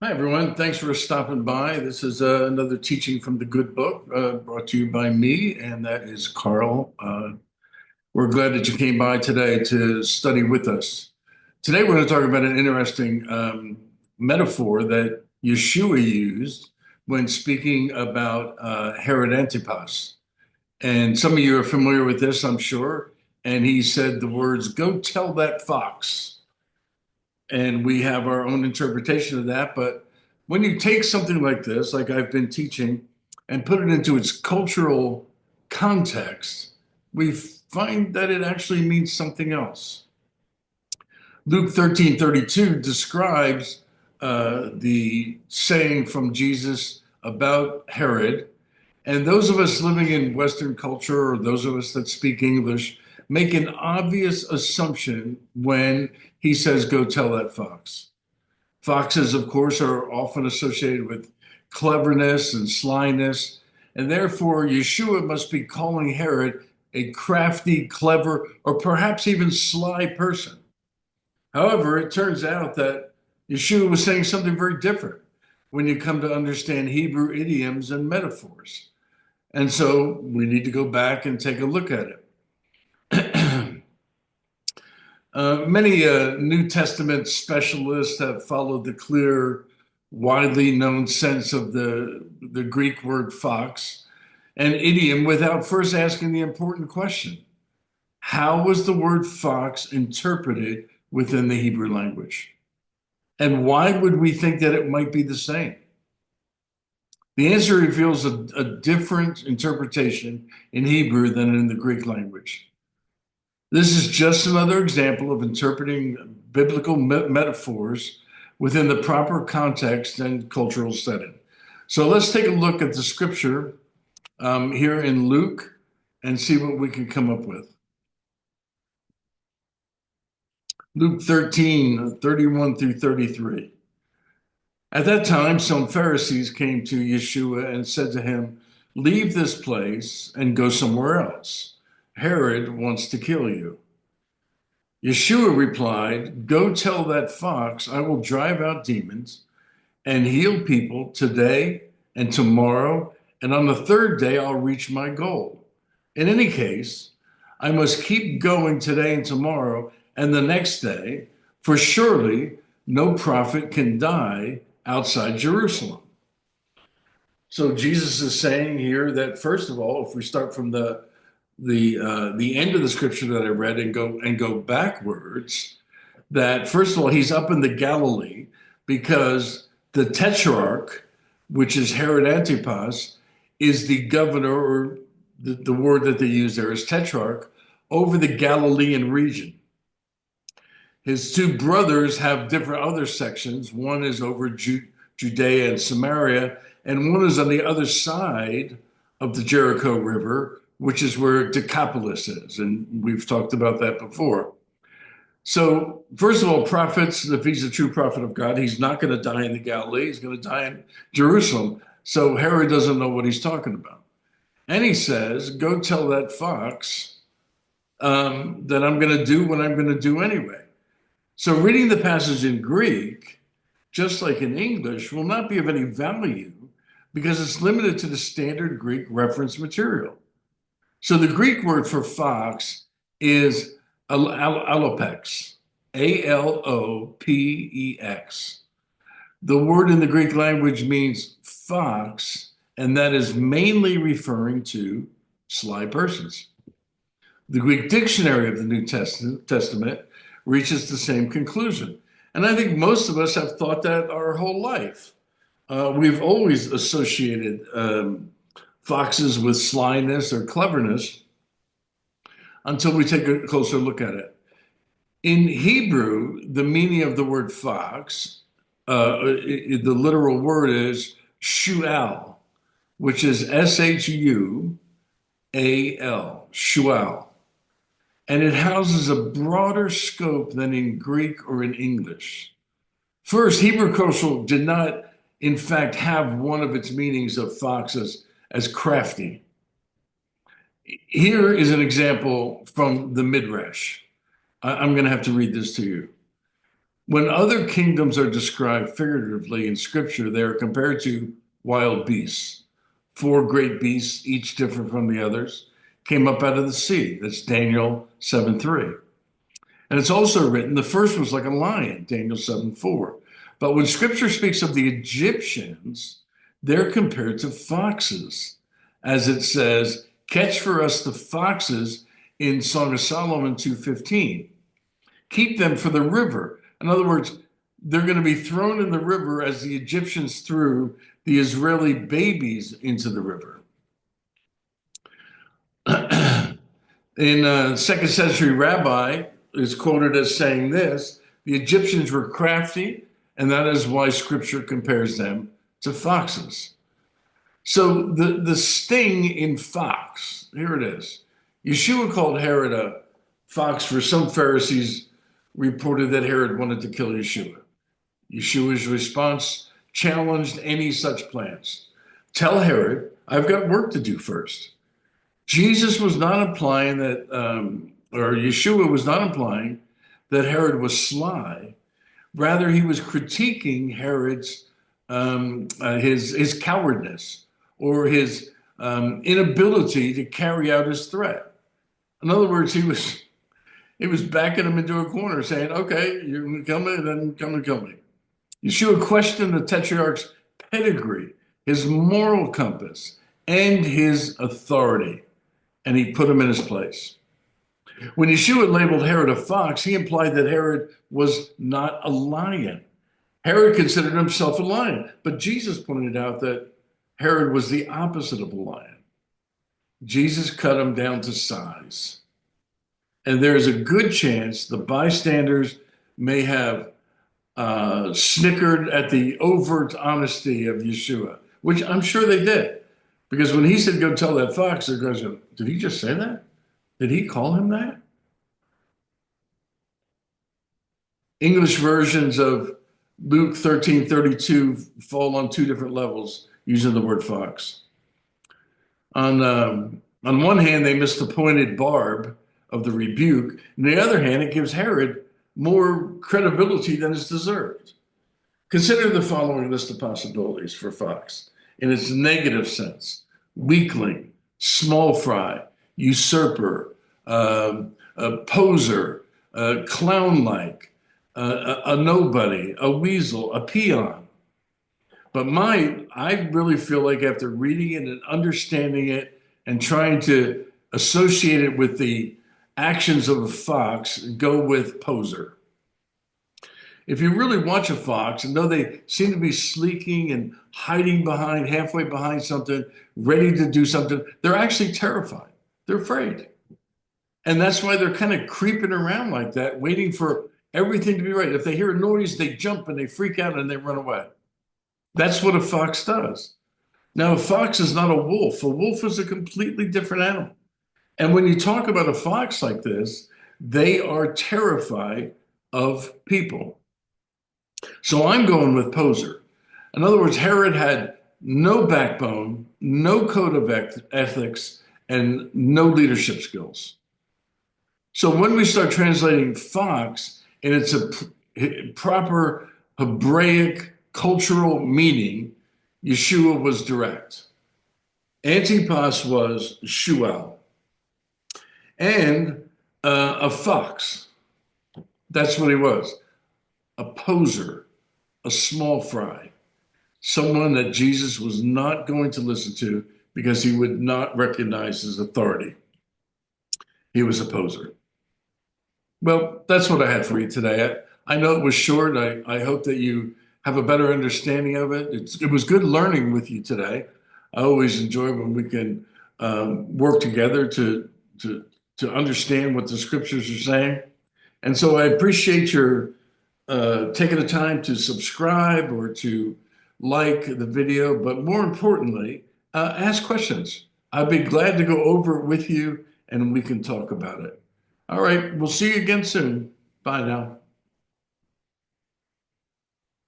Hi, everyone. Thanks for stopping by. This is another teaching from the Good Book brought to you by me, and that is Carl. We're glad that you came by today to study with us. Today, we're going to talk about an interesting metaphor that Yeshua used when speaking about Herod Antipas. And some of you are familiar with this, I'm sure. And he said the words, "Go tell that fox." And we have our own interpretation of that. But when you take something like this, like I've been teaching, and put it into its cultural context, we find that it actually means something else. Luke 13:32 describes the saying from Jesus about Herod. And those of us living in Western culture, or those of us that speak English, make an obvious assumption when he says, "Go tell that fox." Foxes, of course, are often associated with cleverness and slyness, and therefore Yeshua must be calling Herod a crafty, clever, or perhaps even sly person. However, it turns out that Yeshua was saying something very different when you come to understand Hebrew idioms and metaphors. And so we need to go back and take a look at it. Many New Testament specialists have followed the clear, widely known sense of the Greek word fox and idiom without first asking the important question: how was the word fox interpreted within the Hebrew language? And why would we think that it might be the same? The answer reveals a different interpretation in Hebrew than in the Greek language. This is just another example of interpreting biblical metaphors within the proper context and cultural setting. So let's take a look at the scripture here in Luke and see what we can come up with. Luke 13:31 through 33. At that time, some Pharisees came to Yeshua and said to him, "Leave this place and go somewhere else. Herod wants to kill you." Yeshua replied, "Go tell that fox, I will drive out demons and heal people today and tomorrow, and on the third day I'll reach my goal. In any case, I must keep going today and tomorrow and the next day, for surely no prophet can die outside Jerusalem." So Jesus is saying here that, first of all, if we start from the end of the scripture that I read and go backwards, that first of all he's up in the Galilee because the tetrarch, which is Herod Antipas, is the governor, or the word that they use there is tetrarch, over the Galilean region. His two brothers have different other sections. One is over Judea and Samaria, and one is on the other side of the Jericho River, which is where Decapolis is. And we've talked about that before. So, first of all, prophets, if he's a true prophet of God, he's not going to die in the Galilee. He's going to die in Jerusalem. So Herod doesn't know what he's talking about. And he says, "Go tell that fox that I'm going to do what I'm going to do anyway." So reading the passage in Greek, just like in English, will not be of any value because it's limited to the standard Greek reference material. So the Greek word for fox is alopex, Alopex. The word in the Greek language means fox, and that is mainly referring to sly persons. The Greek dictionary of the New Testament reaches the same conclusion. And I think most of us have thought that our whole life. We've always associated foxes with slyness or cleverness until we take a closer look at it. In Hebrew, the meaning of the word fox, the literal word is shual, which is Shual, shual. And it houses a broader scope than in Greek or in English. First, Hebrew culture did not, in fact, have one of its meanings of fox as crafty. Here is an example from the Midrash. I'm going to have to read this to you. When other kingdoms are described figuratively in scripture, they are compared to wild beasts. Four great beasts, each different from the others, came up out of the sea. That's Daniel 7:3. And it's also written, the first was like a lion, Daniel 7:4. But when scripture speaks of the Egyptians, they're compared to foxes, as it says, catch for us the foxes in Song of Solomon 2:15. Keep them for the river. In other words, they're going to be thrown in the river as the Egyptians threw the Israeli babies into the river. In a second century rabbi is quoted as saying this, the Egyptians were crafty, and that is why scripture compares them to foxes. So the sting in fox, here it is. Yeshua called Herod a fox, for some Pharisees reported that Herod wanted to kill Yeshua. Yeshua's response challenged any such plans. Tell Herod, I've got work to do first. Jesus was not implying that, or Yeshua was not implying that Herod was sly. Rather, he was critiquing Herod's his cowardness or his inability to carry out his threat. In other words, he was backing him into a corner, saying, "Okay, you're going to kill me, then come and kill me." Yeshua questioned the tetrarch's pedigree, his moral compass, and his authority, and he put him in his place. When Yeshua labeled Herod a fox, he implied that Herod was not a lion. Herod considered himself a lion, but Jesus pointed out that Herod was the opposite of a lion. Jesus cut him down to size. And there's a good chance the bystanders may have snickered at the overt honesty of Yeshua, which I'm sure they did. Because when he said, go tell that fox, they're going, did he just say that? Did he call him that? English versions of Luke 13:32 fall on two different levels using the word fox. On one hand, they missed the pointed barb of the rebuke. On the other hand, it gives Herod more credibility than is deserved. Consider the following list of possibilities for fox in its negative sense: weakling, small fry, usurper, a poser, clown-like, a nobody, a weasel, a peon. But I really feel like after reading it and understanding it and trying to associate it with the actions of a fox, go with poser. If you really watch a fox and though they seem to be sleeking and hiding behind, halfway behind something, ready to do something, they're actually terrified. They're afraid. And that's why they're kind of creeping around like that, waiting for everything to be right. If they hear a noise, they jump and they freak out and they run away. That's what a fox does. Now, a fox is not a wolf. A wolf is a completely different animal. And when you talk about a fox like this, they are terrified of people. So I'm going with poser. In other words, Herod had no backbone, no code of ethics, and no leadership skills. So when we start translating fox, and it's a proper Hebraic cultural meaning, Yeshua was direct. Antipas was Shuel. And a fox. That's what he was. A poser, a small fry, someone that Jesus was not going to listen to because he would not recognize his authority. He was a poser. Well, that's what I had for you today. I know it was short. I hope that you have a better understanding of it. It was good learning with you today. I always enjoy when we can work together to understand what the scriptures are saying. And so I appreciate your taking the time to subscribe or to like the video, but more importantly, ask questions. I'd be glad to go over it with you and we can talk about it. All right, we'll see you again soon. Bye now.